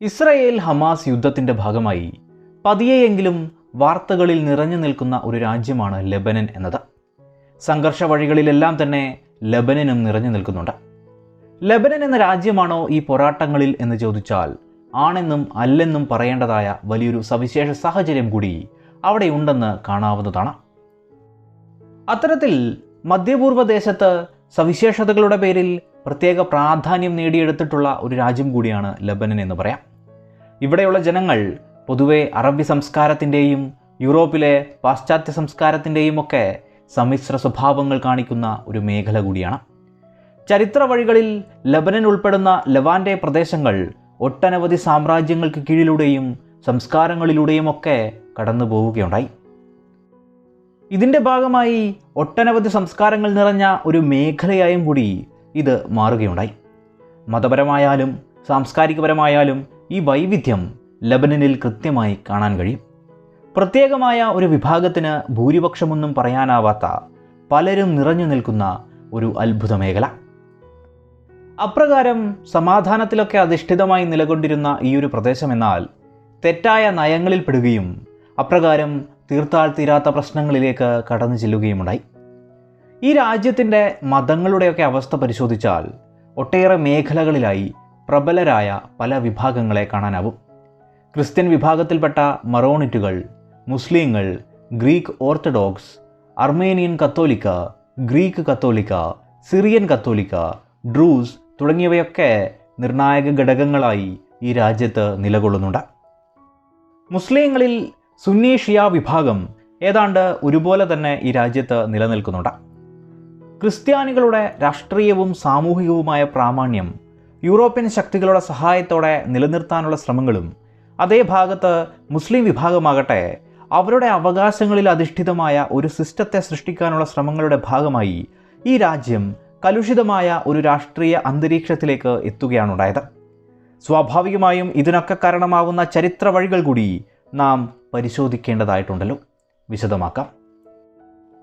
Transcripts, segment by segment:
Israel Hamas യുദ്ധത്തിൻ്റെ ഭാഗമായി പതിയെയെങ്കിലും വാർത്തകളിൽ നിറഞ്ഞു നിൽക്കുന്ന ഒരു രാജ്യമാണ് ലെബനൻ എന്നത്. സംഘർഷ വഴികളിലെല്ലാം തന്നെ ലെബനനും നിറഞ്ഞു നിൽക്കുന്നുണ്ട്. ലെബനൻ എന്ന രാജ്യമാണോ ഈ പോരാട്ടങ്ങളിൽ എന്ന് ചോദിച്ചാൽ ആണെന്നും അല്ലെന്നും പറയേണ്ടതായ വലിയൊരു സവിശേഷ സാഹചര്യം കൂടി അവിടെ ഉണ്ടെന്ന് കാണാവുന്നതാണ്. അത്തരത്തിൽ മധ്യപൂർവ്വ ദേശത്ത് സവിശേഷതകളുടെ പേരിൽ പ്രത്യേക പ്രാധാന്യം നേടിയെടുത്തിട്ടുള്ള ഒരു രാജ്യം കൂടിയാണ് ലെബനൻ എന്ന് പറയാം. ഇവിടെയുള്ള ജനങ്ങൾ പൊതുവെ അറബി സംസ്കാരത്തിൻ്റെയും യൂറോപ്പിലെ പാശ്ചാത്യ സംസ്കാരത്തിൻ്റെയും ഒക്കെ സമ്മിശ്ര സ്വഭാവങ്ങൾ കാണിക്കുന്ന ഒരു മേഖല കൂടിയാണ്. ചരിത്ര വഴികളിൽ ലെബനൻ ഉൾപ്പെടുന്ന ലെവാൻ്റെ പ്രദേശങ്ങൾ ഒട്ടനവധി സാമ്രാജ്യങ്ങൾക്ക് കീഴിലൂടെയും സംസ്കാരങ്ങളിലൂടെയും ഒക്കെ കടന്നു പോവുകയുണ്ടായി. ഇതിൻ്റെ ഭാഗമായി ഒട്ടനവധി സംസ്കാരങ്ങൾ നിറഞ്ഞ ഒരു മേഖലയായും കൂടി ഇത് മാറുകയുണ്ടായി. മതപരമായാലും സാംസ്കാരികപരമായാലും ഈ വൈവിധ്യം ലെബനനിൽ കൃത്യമായി കാണാൻ കഴിയും. പ്രത്യേകമായ ഒരു വിഭാഗത്തിന് ഭൂരിപക്ഷമൊന്നും പറയാനാവാത്ത പലരും നിറഞ്ഞു നിൽക്കുന്ന ഒരു അത്ഭുത മേഖല. അപ്രകാരം സമാധാനത്തിലൊക്കെ അധിഷ്ഠിതമായി നിലകൊണ്ടിരുന്ന ഈ ഒരു പ്രദേശമെന്നാൽ തെറ്റായ നയങ്ങളിൽ പെടുകയും അപ്രകാരം തീർത്താൽ തീരാത്ത പ്രശ്നങ്ങളിലേക്ക് കടന്നു ചെല്ലുകയുമുണ്ടായി. ഈ രാജ്യത്തിൻ്റെ മതങ്ങളുടെയൊക്കെ അവസ്ഥ പരിശോധിച്ചാൽ ഒട്ടേറെ മേഖലകളിലായി പ്രബലരായ പല വിഭാഗങ്ങളെ കാണാനാവും. ക്രിസ്ത്യൻ വിഭാഗത്തിൽപ്പെട്ട മറോണിറ്റുകൾ, മുസ്ലിങ്ങൾ, ഗ്രീക്ക് ഓർത്തഡോക്സ്, അർമേനിയൻ കത്തോലിക്ക, ഗ്രീക്ക് കത്തോലിക്ക, സിറിയൻ കത്തോലിക്ക, ഡ്രൂസ് തുടങ്ങിയവയൊക്കെ നിർണായക ഘടകങ്ങളായി ഈ രാജ്യത്ത് നിലകൊള്ളുന്നുണ്ട്. മുസ്ലിങ്ങളിൽ സുന്നി ഷിയ വിഭാഗം ഏതാണ്ട് ഒരുപോലെ തന്നെ ഈ രാജ്യത്ത് നിലനിൽക്കുന്നുണ്ട്. ക്രിസ്ത്യാനികളുടെ രാഷ്ട്രീയവും സാമൂഹികവുമായ പ്രാമാണ്യം യൂറോപ്യൻ ശക്തികളുടെ സഹായത്തോടെ നിലനിർത്താനുള്ള ശ്രമങ്ങളും, അതേ ഭാഗത്ത് മുസ്ലിം വിഭാഗമാകട്ടെ അവരുടെ അവകാശങ്ങളിൽ അധിഷ്ഠിതമായ ഒരു സിസ്റ്റത്തെ സൃഷ്ടിക്കാനുള്ള ശ്രമങ്ങളുടെ ഭാഗമായി ഈ രാജ്യം കലുഷിതമായ ഒരു രാഷ്ട്രീയ അന്തരീക്ഷത്തിലേക്ക് എത്തുകയാണുണ്ടായത്. സ്വാഭാവികമായും ഇതിനൊക്കെ കാരണമാകുന്ന ചരിത്ര വഴികൾ കൂടി നാം പരിശോധിക്കേണ്ടതായിട്ടുണ്ടല്ലോ. വിശദമാക്കാം.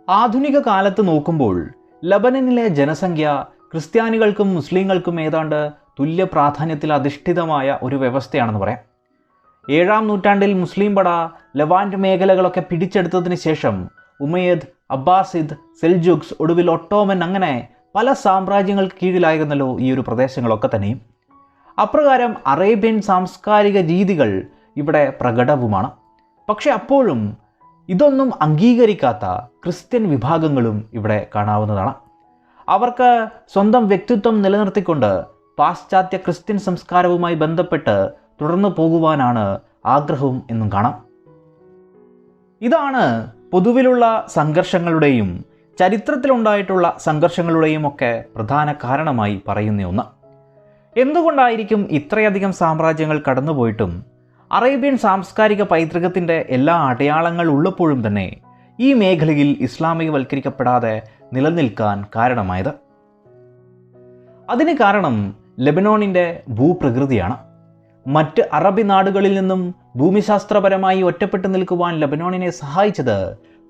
ആധുനിക കാലത്ത് നോക്കുമ്പോൾ ലെബനനിലെ ജനസംഖ്യ ക്രിസ്ത്യാനികൾക്കും മുസ്ലിങ്ങൾക്കും ഏതാണ്ട് തുല്യ പ്രാധാന്യത്തിൽ അധിഷ്ഠിതമായ ഒരു വ്യവസ്ഥയാണെന്ന് പറയാം. 7-ാം നൂറ്റാണ്ടിൽ മുസ്ലിം പട ലെവാൻറ്റ് മേഖലകളൊക്കെ പിടിച്ചെടുത്തതിന് ശേഷം ഉമയ്യദ്, അബ്ബാസിദ്, സെൽജുക്സ്, ഒടുവിൽ ഒട്ടോമൻ, അങ്ങനെ പല സാമ്രാജ്യങ്ങൾക്ക് കീഴിലായിരുന്നല്ലോ ഈ ഒരു പ്രദേശങ്ങളൊക്കെ തന്നെയും. അപ്രകാരം അറേബ്യൻ സാംസ്കാരിക രീതികൾ ഇവിടെ പ്രകടവുമാണ്. പക്ഷെ അപ്പോഴും ഇതൊന്നും അംഗീകരിക്കാത്ത ക്രിസ്ത്യൻ വിഭാഗങ്ങളും ഇവിടെ കാണാവുന്നതാണ്. അവർക്ക് സ്വന്തം വ്യക്തിത്വം നിലനിർത്തിക്കൊണ്ട് പാശ്ചാത്യ ക്രിസ്ത്യൻ സംസ്കാരവുമായി ബന്ധപ്പെട്ട് തുടർന്നു പോകുവാനാണ് ആഗ്രഹവും എന്നും കാണാം. ഇതാണ് പൊതുവിലുള്ള സംഘർഷങ്ങളുടെയും ചരിത്രത്തിലുണ്ടായിട്ടുള്ള സംഘർഷങ്ങളുടെയും ഒക്കെ പ്രധാന കാരണമായി പറയുന്ന ഒന്ന്. എന്തുകൊണ്ടായിരിക്കും ഇത്രയധികം സാമ്രാജ്യങ്ങൾ കടന്നുപോയിട്ടും അറേബ്യൻ സാംസ്കാരിക പൈതൃകത്തിൻ്റെ എല്ലാ അടയാളങ്ങൾ ഉള്ളപ്പോഴും തന്നെ ഈ മേഖലയിൽ ഇസ്ലാമികവൽക്കരിക്കപ്പെടാതെ നിലനിൽക്കാൻ കാരണമായത്? അതിന് കാരണം ലെബനോണിൻ്റെ ഭൂപ്രകൃതിയാണ്. മറ്റ് അറബി നാടുകളിൽ നിന്നും ഭൂമിശാസ്ത്രപരമായി ഒറ്റപ്പെട്ടു നിൽക്കുവാൻ ലെബനോണിനെ സഹായിച്ചത്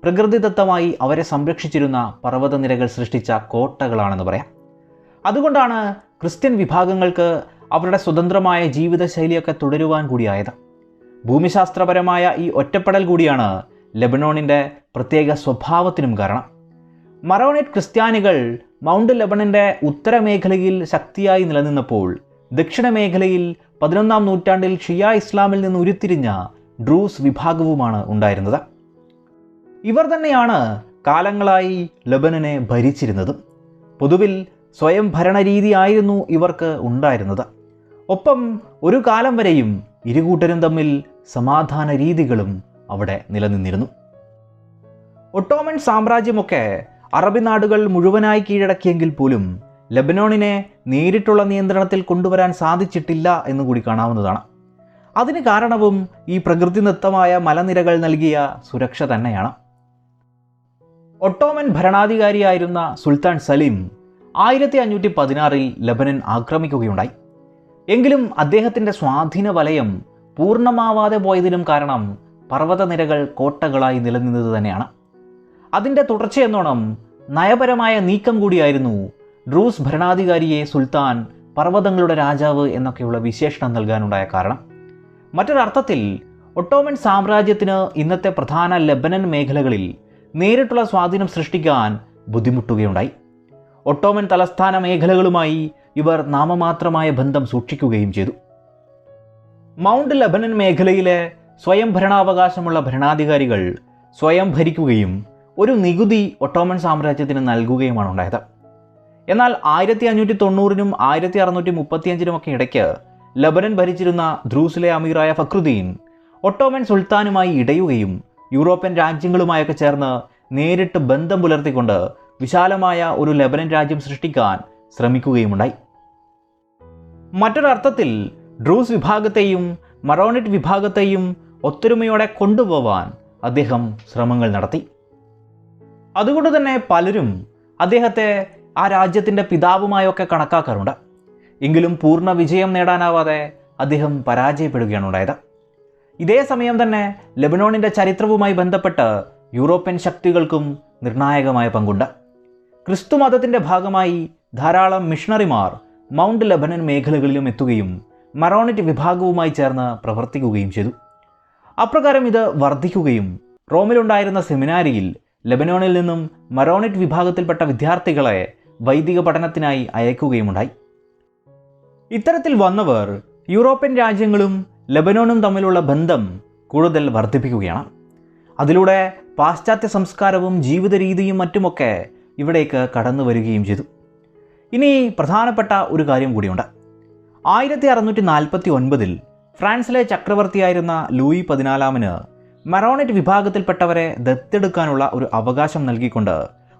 പ്രകൃതിദത്തമായി അവരെ സംരക്ഷിച്ചിരുന്ന പർവ്വതനിരകൾ സൃഷ്ടിച്ച കോട്ടകളാണെന്ന് പറയാം. അതുകൊണ്ടാണ് ക്രിസ്ത്യൻ വിഭാഗങ്ങൾക്ക് അവരുടെ സ്വതന്ത്രമായ ജീവിതശൈലിയൊക്കെ തുടരുവാൻ കൂടിയായത്. ഭൂമിശാസ്ത്രപരമായ ഈ ഒറ്റപ്പെടൽ കൂടിയാണ് ലെബനോണിൻ്റെ പ്രത്യേക സ്വഭാവത്തിനും കാരണം. മറോണിറ്റ് ക്രിസ്ത്യാനികൾ മൗണ്ട് ലെബണൻ്റെ ഉത്തരമേഖലയിൽ ശക്തിയായി നിലനിന്നപ്പോൾ ദക്ഷിണ മേഖലയിൽ 11-ാം നൂറ്റാണ്ടിൽ ഷിയ ഇസ്ലാമിൽ നിന്ന് ഉരുത്തിരിഞ്ഞ ഡ്രൂസ് വിഭാഗവുമാണ് ഉണ്ടായിരുന്നത്. ഇവർ തന്നെയാണ് കാലങ്ങളായി ലെബനനെ ഭരിച്ചിരുന്നതും. പൊതുവിൽ സ്വയം ഭരണരീതിയായിരുന്നു ഇവർക്ക് ഉണ്ടായിരുന്നത്. ഒപ്പം ഒരു കാലം വരെയും ഇരുകൂട്ടരും തമ്മിൽ സമാധാന രീതികളും അവിടെ നിലനിന്നിരുന്നു. ഒട്ടോമൻ സാമ്രാജ്യമൊക്കെ അറബി നാടുകൾ മുഴുവനായി കീഴടക്കിയെങ്കിൽ പോലും ലെബനോണിനെ നേരിട്ടുള്ള നിയന്ത്രണത്തിൽ കൊണ്ടുവരാൻ സാധിച്ചിട്ടില്ല എന്നുകൂടി കാണാവുന്നതാണ്. അതിന് കാരണവും ഈ പ്രകൃതിദത്തമായ മലനിരകൾ നൽകിയ സുരക്ഷ തന്നെയാണ്. ഒട്ടോമൻ ഭരണാധികാരിയായിരുന്ന സുൽത്താൻ സലീം 1516 ലെബനൻ ആക്രമിക്കുകയുണ്ടായി. എങ്കിലും അദ്ദേഹത്തിൻ്റെ സ്വാധീന വലയം പൂർണ്ണമാവാതെ പോയതിനും കാരണം പർവ്വതനിരകൾ കോട്ടകളായി നിലനിന്നത് തന്നെയാണ്. അതിൻ്റെ തുടർച്ചയെന്നോണം നയപരമായ നീക്കം കൂടിയായിരുന്നു ഡ്രൂസ് ഭരണാധികാരിയെ സുൽത്താൻ പർവ്വതങ്ങളുടെ രാജാവ് എന്നൊക്കെയുള്ള വിശേഷണം നൽകാനുണ്ടായ കാരണം. മറ്റൊരർത്ഥത്തിൽ ഒട്ടോമൻ സാമ്രാജ്യത്തിന് ഇന്നത്തെ പ്രധാന ലെബനൻ മേഖലകളിൽ നേരിട്ടുള്ള സ്വാധീനം സൃഷ്ടിക്കാൻ ബുദ്ധിമുട്ടുകയുണ്ടായി. ഒട്ടോമൻ തലസ്ഥാന മേഖലകളുമായി ഇവർ നാമമാത്രമായ ബന്ധം സൂക്ഷിക്കുകയും ചെയ്തു. മൗണ്ട് ലെബനൻ മേഖലയിലെ സ്വയം ഭരണാവകാശമുള്ള ഭരണാധികാരികൾ സ്വയം ഭരിക്കുകയും ഒരു നികുതി ഒട്ടോമൻ സാമ്രാജ്യത്തിന് നൽകുകയുമാണ് ഉണ്ടായത്. എന്നാൽ 1590-നും 1635-നുമൊക്കെ ഇടയ്ക്ക് ലബനൻ ഭരിച്ചിരുന്ന ദ്രൂസിലെ അമീറായ ഫക്രുദ്ദീൻ ഒട്ടോമൻ സുൽത്താനുമായി ഇടയുകയും യൂറോപ്യൻ രാജ്യങ്ങളുമായൊക്കെ ചേർന്ന് നേരിട്ട് ബന്ധം പുലർത്തിക്കൊണ്ട് വിശാലമായ ഒരു ലെബനൻ രാജ്യം സൃഷ്ടിക്കാൻ ശ്രമിക്കുകയുമുണ്ടായി. മറ്റൊരർത്ഥത്തിൽ ഡ്രൂസ് വിഭാഗത്തെയും മറോണിറ്റ് വിഭാഗത്തെയും ഒത്തൊരുമയോടെ കൊണ്ടുപോവാൻ അദ്ദേഹം ശ്രമങ്ങൾ നടത്തി. അതുകൊണ്ട് തന്നെ പലരും അദ്ദേഹത്തെ ആ രാജ്യത്തിൻ്റെ പിതാവുമായൊക്കെ കണക്കാക്കാറുണ്ട്. എങ്കിലും പൂർണ്ണ വിജയം നേടാനാവാതെ അദ്ദേഹം പരാജയപ്പെടുകയാണ് ഉണ്ടായത്. ഇതേ സമയം തന്നെ ലെബനോണിൻ്റെ ചരിത്രവുമായി ബന്ധപ്പെട്ട് യൂറോപ്യൻ ശക്തികൾക്കും നിർണായകമായ പങ്കുണ്ട്. ക്രിസ്തു മതത്തിൻ്റെ ഭാഗമായി ധാരാളം മിഷണറിമാർ മൗണ്ട് ലെബനൻ മേഖലകളിലും എത്തുകയും മറോണിറ്റ് വിഭാഗവുമായി ചേർന്ന് പ്രവർത്തിക്കുകയും ചെയ്തു. അപ്രകാരം ഇത് വർദ്ധിക്കുകയും റോമിലുണ്ടായിരുന്ന സെമിനാരിയിൽ ലെബനോണിൽ നിന്നും മറോണിറ്റ് വിഭാഗത്തിൽപ്പെട്ട വിദ്യാർത്ഥികളെ വൈദിക പഠനത്തിനായി അയക്കുകയുമുണ്ടായി. ഇത്തരത്തിൽ വന്നവർ യൂറോപ്യൻ രാജ്യങ്ങളും ലെബനോണും തമ്മിലുള്ള ബന്ധം കൂടുതൽ വർദ്ധിപ്പിക്കുകയാണ്. അതിലൂടെ പാശ്ചാത്യ സംസ്കാരവും ജീവിത രീതിയും മറ്റുമൊക്കെ ഇവിടേക്ക് കടന്നു വരികയും ചെയ്തു. ഇനി പ്രധാനപ്പെട്ട ഒരു കാര്യം കൂടിയുണ്ട്. 1649 ഫ്രാൻസിലെ ചക്രവർത്തിയായിരുന്ന ലൂയി 14 മറോണിറ്റ് വിഭാഗത്തിൽപ്പെട്ടവരെ ദത്തെടുക്കാനുള്ള ഒരു അവകാശം നൽകിക്കൊണ്ട്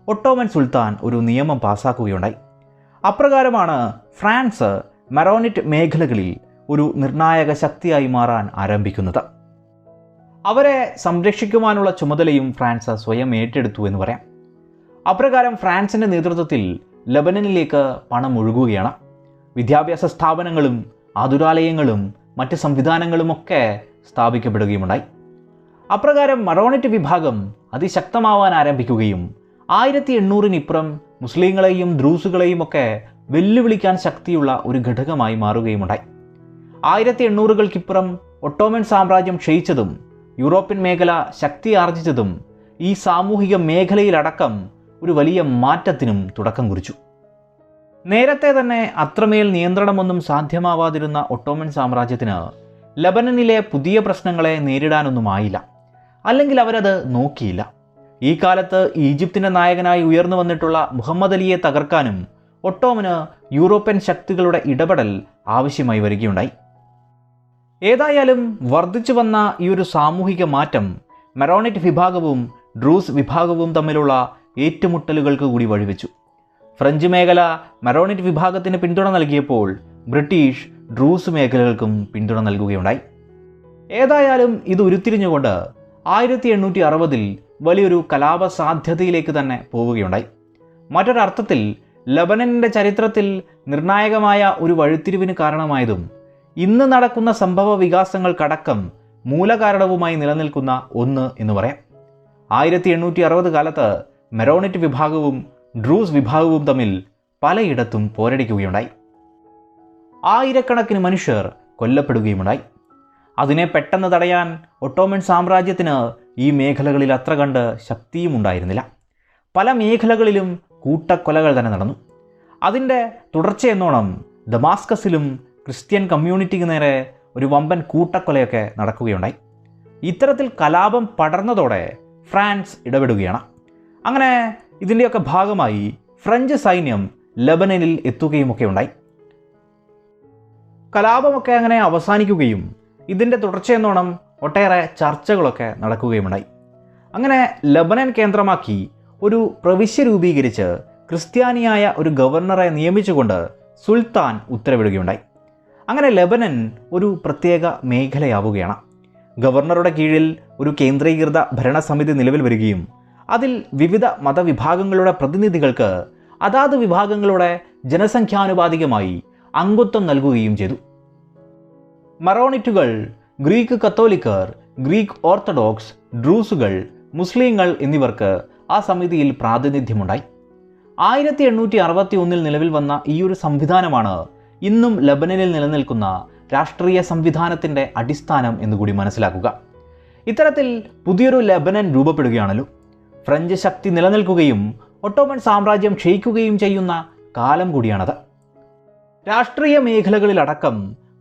ഒട്ടോമൻ സുൽത്താൻ ഒരു നിയമം പാസാക്കുകയുണ്ടായി. അപ്രകാരമാണ് ഫ്രാൻസ് മറോണിറ്റ് മേഖലകളിൽ ഒരു നിർണായക ശക്തിയായി മാറാൻ ആരംഭിക്കുന്നത്. അവരെ സംരക്ഷിക്കുവാനുള്ള ചുമതലയും ഫ്രാൻസ് സ്വയം ഏറ്റെടുത്തു എന്ന് പറയാം. അപ്രകാരം ഫ്രാൻസിൻ്റെ നേതൃത്വത്തിൽ ലെബനനിലേക്ക് പണം ഒഴുകുകയാണ്. വിദ്യാഭ്യാസ സ്ഥാപനങ്ങളും ആതുരാലയങ്ങളും മറ്റ് സംവിധാനങ്ങളുമൊക്കെ സ്ഥാപിക്കപ്പെടുകയുമുണ്ടായി. അപ്രകാരം മറോണിറ്റ് വിഭാഗം അതിശക്തമാവാൻ ആരംഭിക്കുകയും 1800-നിപ്പുറം മുസ്ലിങ്ങളെയും ദ്രൂസുകളെയും ഒക്കെ വെല്ലുവിളിക്കാൻ ശക്തിയുള്ള ഒരു ഘടകമായി മാറുകയുമുണ്ടായി. 1800-കൾക്കിപ്പുറം ഒട്ടോമൻ സാമ്രാജ്യം ക്ഷയിച്ചതും യൂറോപ്യൻ മേഖല ശക്തി ആർജിച്ചതും ഈ സാമൂഹിക മേഖലയിലടക്കം ഒരു വലിയ മാറ്റത്തിനും തുടക്കം കുറിച്ചു. നേരത്തെ തന്നെ അത്രമേൽ നിയന്ത്രണമൊന്നും സാധ്യമാവാതിരുന്ന ഒട്ടോമൻ സാമ്രാജ്യത്തിന് ലെബനനിലെ പുതിയ പ്രശ്നങ്ങളെ നേരിടാനൊന്നുമായില്ല. അല്ലെങ്കിൽ അവരത് നോക്കിയില്ല. ഈ കാലത്ത് ഈജിപ്തിൻ്റെ നായകനായി ഉയർന്നു വന്നിട്ടുള്ള മുഹമ്മദ് അലിയെ തകർക്കാനും ഒട്ടോമന് യൂറോപ്യൻ ശക്തികളുടെ ഇടപെടൽ ആവശ്യമായി വരികയുണ്ടായി. ഏതായാലും വർദ്ധിച്ചു വന്ന ഈ ഒരു സാമൂഹിക മാറ്റം മറോണിറ്റ് വിഭാഗവും ഡ്രൂസ് വിഭാഗവും തമ്മിലുള്ള ഏറ്റുമുട്ടലുകൾക്ക് കൂടി വഴിവെച്ചു. ഫ്രഞ്ച് മേഖല മറോണിറ്റ് വിഭാഗത്തിന് പിന്തുണ നൽകിയപ്പോൾ ബ്രിട്ടീഷ് ഡ്രൂസ് മേഖലകൾക്കും പിന്തുണ നൽകുകയുണ്ടായി. ഏതായാലും ഇത് ഉരുത്തിരിഞ്ഞുകൊണ്ട് 1860 വലിയൊരു കലാപ സാധ്യതയിലേക്ക് തന്നെ പോവുകയുണ്ടായി. മറ്റൊരർത്ഥത്തിൽ ലെബനനിൻ്റെ ചരിത്രത്തിൽ നിർണായകമായ ഒരു വഴിത്തിരിവിന് കാരണമായതും ഇന്ന് നടക്കുന്ന സംഭവ വികാസങ്ങൾക്കടക്കം മൂലകാരണവുമായി നിലനിൽക്കുന്ന ഒന്ന് എന്ന് പറയാം. 1860 കാലത്ത് മറോണിറ്റ് വിഭാഗവും ഡ്രൂസ് വിഭാഗവും തമ്മിൽ പലയിടത്തും പോരടിക്കുകയുണ്ടായി. ആയിരക്കണക്കിന് മനുഷ്യർ കൊല്ലപ്പെടുകയുമുണ്ടായി. അതിനെ പെട്ടെന്ന് തടയാൻ ഒട്ടോമൻ സാമ്രാജ്യത്തിന് ഈ മേഖലകളിൽ അത്ര കണ്ട് ശക്തിയും ഉണ്ടായിരുന്നില്ല. പല മേഖലകളിലും കൂട്ടക്കൊലകൾ തന്നെ നടന്നു. അതിൻ്റെ തുടർച്ചയെന്നോണം ദമാസ്കസിലും ക്രിസ്ത്യൻ കമ്മ്യൂണിറ്റിക്ക് നേരെ ഒരു വമ്പൻ കൂട്ടക്കൊലയൊക്കെ നടക്കുകയുണ്ടായി. ഇത്തരത്തിൽ കലാപം പടർന്നതോടെ ഫ്രാൻസ് ഇടപെടുകയാണ്. അങ്ങനെ ഇതിൻ്റെയൊക്കെ ഭാഗമായി ഫ്രഞ്ച് സൈന്യം ലെബനനിൽ എത്തുകയുമൊക്കെ ഉണ്ടായി. കലാപമൊക്കെ അങ്ങനെ അവസാനിക്കുകയും ഇതിൻ്റെ തുടർച്ചയെന്നോണം ഒട്ടേറെ ചർച്ചകളൊക്കെ നടക്കുകയുമുണ്ടായി. അങ്ങനെ ലെബനൻ കേന്ദ്രമാക്കി ഒരു പ്രവിശ്യ രൂപീകരിച്ച് ക്രിസ്ത്യാനിയായ ഒരു ഗവർണറെ നിയമിച്ചുകൊണ്ട് സുൽത്താൻ ഉത്തരവിടുകയുണ്ടായി. അങ്ങനെ ലെബനൻ ഒരു പ്രത്യേക മേഖലയാവുകയാണ്. ഗവർണറുടെ കീഴിൽ ഒരു കേന്ദ്രീകൃത ഭരണസമിതി നിലവിൽ വരികയും അതിൽ വിവിധ മതവിഭാഗങ്ങളുടെ പ്രതിനിധികൾക്ക് അതാത് വിഭാഗങ്ങളുടെ ജനസംഖ്യാനുപാതികമായി അംഗത്വം നൽകുകയും ചെയ്തു. മറോണിറ്റുകൾ, ഗ്രീക്ക് കത്തോലിക്കർ, ഗ്രീക്ക് ഓർത്തഡോക്സ്, ഡ്രൂസുകൾ, മുസ്ലിങ്ങൾ എന്നിവർക്ക് ആ സമിതിയിൽ പ്രാതിനിധ്യമുണ്ടായി. 1861 നിലവിൽ വന്ന ഈ ഒരു സംവിധാനമാണ് ഇന്നും ലെബനനിൽ നിലനിൽക്കുന്ന രാഷ്ട്രീയ സംവിധാനത്തിൻ്റെ അടിസ്ഥാനം എന്നുകൂടി മനസ്സിലാക്കുക. ഇത്തരത്തിൽ പുതിയൊരു ലെബനൻ രൂപപ്പെടുകയാണല്ലോ. ഫ്രഞ്ച് ശക്തി നിലനിൽക്കുകയും ഒട്ടോമൻ സാമ്രാജ്യം ക്ഷയിക്കുകയും ചെയ്യുന്ന കാലം കൂടിയാണത്. രാഷ്ട്രീയ മേഖലകളിലടക്കം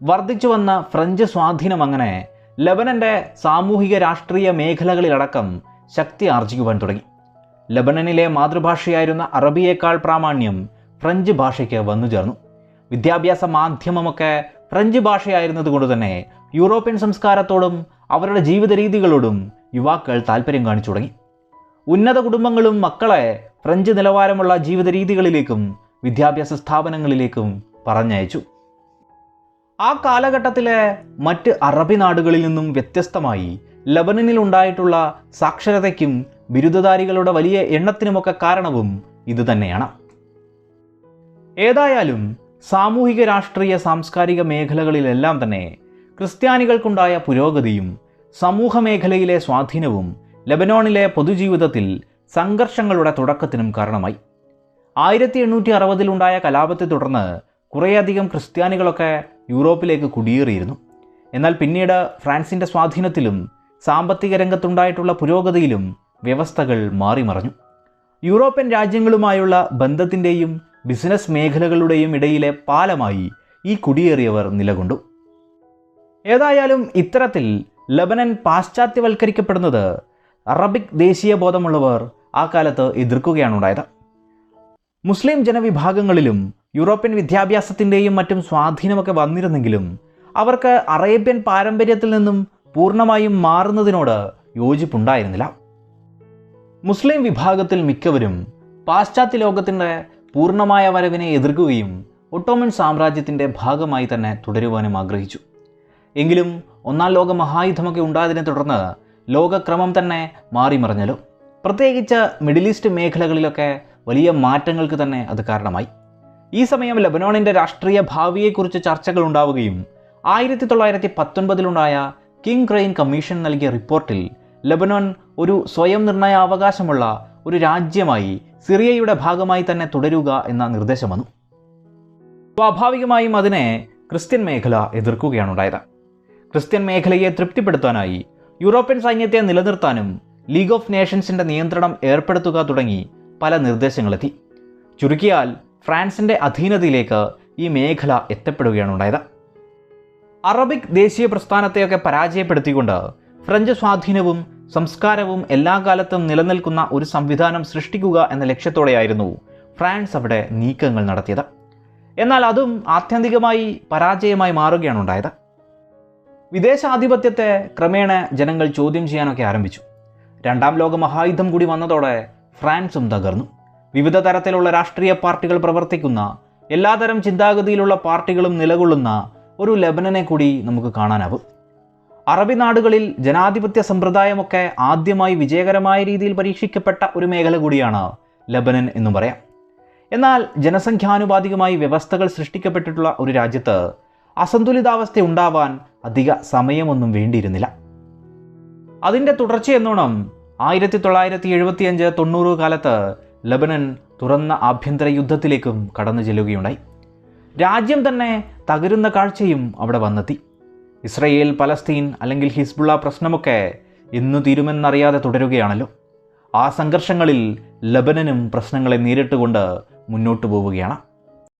വർദ്ധിച്ചു വന്ന ഫ്രഞ്ച് സ്വാധീനം അങ്ങനെ ലെബനൻ്റെ സാമൂഹിക രാഷ്ട്രീയ മേഖലകളിലടക്കം ശക്തി ആർജിക്കുവാൻ തുടങ്ങി. ലെബനനിലെ മാതൃഭാഷയായിരുന്ന അറബിയേക്കാൾ പ്രാമാണ്യം ഫ്രഞ്ച് ഭാഷയ്ക്ക് വന്നു ചേർന്നു. വിദ്യാഭ്യാസ മാധ്യമമൊക്കെ ഫ്രഞ്ച് ഭാഷയായിരുന്നതുകൊണ്ട് തന്നെ യൂറോപ്യൻ സംസ്കാരത്തോടും അവരുടെ ജീവിത രീതികളോടും യുവാക്കൾ താല്പര്യം കാണിച്ചു തുടങ്ങി. ഉന്നത കുടുംബങ്ങളും മക്കളെ ഫ്രഞ്ച് നിലവാരമുള്ള ജീവിത രീതികളിലേക്കും വിദ്യാഭ്യാസ സ്ഥാപനങ്ങളിലേക്കും പറഞ്ഞയച്ചു. ആ കാലഘട്ടത്തിലെ മറ്റ് അറബി നാടുകളിൽ നിന്നും വ്യത്യസ്തമായി ലെബനനിൽ ഉണ്ടായിട്ടുള്ള സാക്ഷരതയ്ക്കും ബിരുദധാരികളുടെ വലിയ എണ്ണത്തിനുമൊക്കെ കാരണവും ഇതുതന്നെയാണ്. ഏതായാലും സാമൂഹിക രാഷ്ട്രീയ സാംസ്കാരിക മേഖലകളിലെല്ലാം തന്നെ ക്രിസ്ത്യാനികൾക്കുണ്ടായ പുരോഗതിയും സമൂഹ മേഖലയിലെ സ്വാധീനവും ലെബനോണിലെ പൊതുജീവിതത്തിൽ സംഘർഷങ്ങളുടെ തുടക്കത്തിനും കാരണമായി. 1860-ലുണ്ടായ കലാപത്തെ തുടർന്ന് കുറേയധികം ക്രിസ്ത്യാനികളൊക്കെ യൂറോപ്പിലേക്ക് കുടിയേറിയിരുന്നു. എന്നാൽ പിന്നീട് ഫ്രാൻസിൻ്റെ സ്വാധീനത്തിലും സാമ്പത്തിക രംഗത്തുണ്ടായിട്ടുള്ള പുരോഗതിയിലും വ്യവസ്ഥകൾ മാറിമറിഞ്ഞു. യൂറോപ്യൻ രാജ്യങ്ങളുമായുള്ള ബന്ധത്തിൻ്റെയും ബിസിനസ് മേഖലകളുടെയും ഇടയിലെ പാലമായി ഈ കുടിയേറിയവർ നിലകൊണ്ടു. ഏതായാലും ഇത്തരത്തിൽ ലെബനൻ പാശ്ചാത്യവൽക്കരിക്കപ്പെടുന്നത് അറബിക് ദേശീയ ബോധമുള്ളവർ ആ കാലത്ത് എതിർക്കുകയാണുണ്ടായത്. മുസ്ലിം ജനവിഭാഗങ്ങളിലും യൂറോപ്യൻ വിദ്യാഭ്യാസത്തിൻ്റെയും മറ്റും സ്വാധീനമൊക്കെ വന്നിരുന്നെങ്കിലും അവർക്ക് അറേബ്യൻ പാരമ്പര്യത്തിൽ നിന്നും പൂർണ്ണമായും മാറുന്നതിനോട് യോജിപ്പുണ്ടായിരുന്നില്ല. മുസ്ലിം വിഭാഗത്തിൽ മിക്കവരും പാശ്ചാത്യ ലോകത്തിൻ്റെ പൂർണ്ണമായ വരവിനെ എതിർക്കുകയും ഒട്ടോമൻ സാമ്രാജ്യത്തിൻ്റെ ഭാഗമായി തന്നെ തുടരുവാനും ആഗ്രഹിച്ചു. എങ്കിലും ഒന്നാം ലോക മഹായുദ്ധമൊക്കെ ഉണ്ടായതിനെ തുടർന്ന് ലോകക്രമം തന്നെ മാറിമറിഞ്ഞല്ലോ. പ്രത്യേകിച്ച് മിഡിൽ ഈസ്റ്റ് മേഖലകളിലൊക്കെ വലിയ മാറ്റങ്ങൾക്ക് തന്നെ അത് കാരണമായി. ഈ സമയം ലെബനോണിൻ്റെ രാഷ്ട്രീയ ഭാവിയെക്കുറിച്ച് ചർച്ചകൾ ഉണ്ടാവുകയും 1919-ലുണ്ടായ കിങ് ക്രെയിൻ കമ്മീഷൻ നൽകിയ റിപ്പോർട്ടിൽ ലെബനോൻ ഒരു സ്വയം നിർണയാവകാശമുള്ള ഒരു രാജ്യമായി സിറിയയുടെ ഭാഗമായി തന്നെ തുടരുക എന്ന നിർദ്ദേശം വന്നു. സ്വാഭാവികമായും അതിനെ ക്രിസ്ത്യൻ മേഖല എതിർക്കുകയാണുണ്ടായത്. ക്രിസ്ത്യൻ മേഖലയെ തൃപ്തിപ്പെടുത്താനായി യൂറോപ്യൻ സൈന്യത്തെ നിലനിർത്താനും ലീഗ് ഓഫ് നേഷൻസിൻ്റെ നിയന്ത്രണം ഏർപ്പെടുത്തുക തുടങ്ങി പല നിർദ്ദേശങ്ങളെത്തി. ചുരുക്കിയാൽ ഫ്രാൻസിൻ്റെ അധീനതയിലേക്ക് ഈ മേഖല എത്തപ്പെടുകയാണുണ്ടായത്. അറബിക് ദേശീയ പ്രസ്ഥാനത്തെയൊക്കെ പരാജയപ്പെടുത്തിക്കൊണ്ട് ഫ്രഞ്ച് സ്വാധീനവും സംസ്കാരവും എല്ലാ കാലത്തും നിലനിൽക്കുന്ന ഒരു സംവിധാനം സൃഷ്ടിക്കുക എന്ന ലക്ഷ്യത്തോടെയായിരുന്നു ഫ്രാൻസ് അവിടെ നീക്കങ്ങൾ നടത്തിയത്. എന്നാൽ അതും ആത്യന്തികമായി പരാജയമായി മാറുകയാണുണ്ടായത്. വിദേശാധിപത്യത്തെ ക്രമേണ ജനങ്ങൾ ചോദ്യം ചെയ്യാനൊക്കെ ആരംഭിച്ചു. രണ്ടാം ലോക മഹായുദ്ധം കൂടി വന്നതോടെ ഫ്രാൻസും തകർന്നു. വിവിധ തരത്തിലുള്ള രാഷ്ട്രീയ പാർട്ടികൾ പ്രവർത്തിക്കുന്ന, എല്ലാതരം ചിന്താഗതിയിലുള്ള പാർട്ടികളും നിലകൊള്ളുന്ന ഒരു ലെബനനെ കൂടി നമുക്ക് കാണാനാവും. അറബി നാടുകളിൽ ജനാധിപത്യ സമ്പ്രദായമൊക്കെ ആദ്യമായി വിജയകരമായ രീതിയിൽ പരീക്ഷിക്കപ്പെട്ട ഒരു മേഖല കൂടിയാണ് ലെബനൻ എന്നും പറയാം. എന്നാൽ ജനസംഖ്യാനുപാതികമായി വ്യവസ്ഥകൾ സൃഷ്ടിക്കപ്പെട്ടിട്ടുള്ള ഒരു രാജ്യത്ത് അസന്തുലിതാവസ്ഥ ഉണ്ടാവാൻ അധിക സമയമൊന്നും വേണ്ടിയിരുന്നില്ല. അതിൻ്റെ തുടർച്ചയെന്നോണം 1975-90 കാലത്ത് ലെബനൻ തുറന്ന ആഭ്യന്തര യുദ്ധത്തിലേക്കും കടന്നു ചെല്ലുകയുണ്ടായി. രാജ്യം തന്നെ തകരുന്ന കാഴ്ചയും അവിടെ വന്നെത്തി. ഇസ്രയേൽ, പലസ്തീൻ അല്ലെങ്കിൽ ഹിസ്ബുള്ള പ്രശ്നമൊക്കെ എന്നു തീരുമെന്നറിയാതെ തുടരുകയാണല്ലോ. ആ സംഘർഷങ്ങളിൽ ലെബനനും പ്രശ്നങ്ങളെ നേരിട്ടുകൊണ്ട് മുന്നോട്ട് പോവുകയാണ്.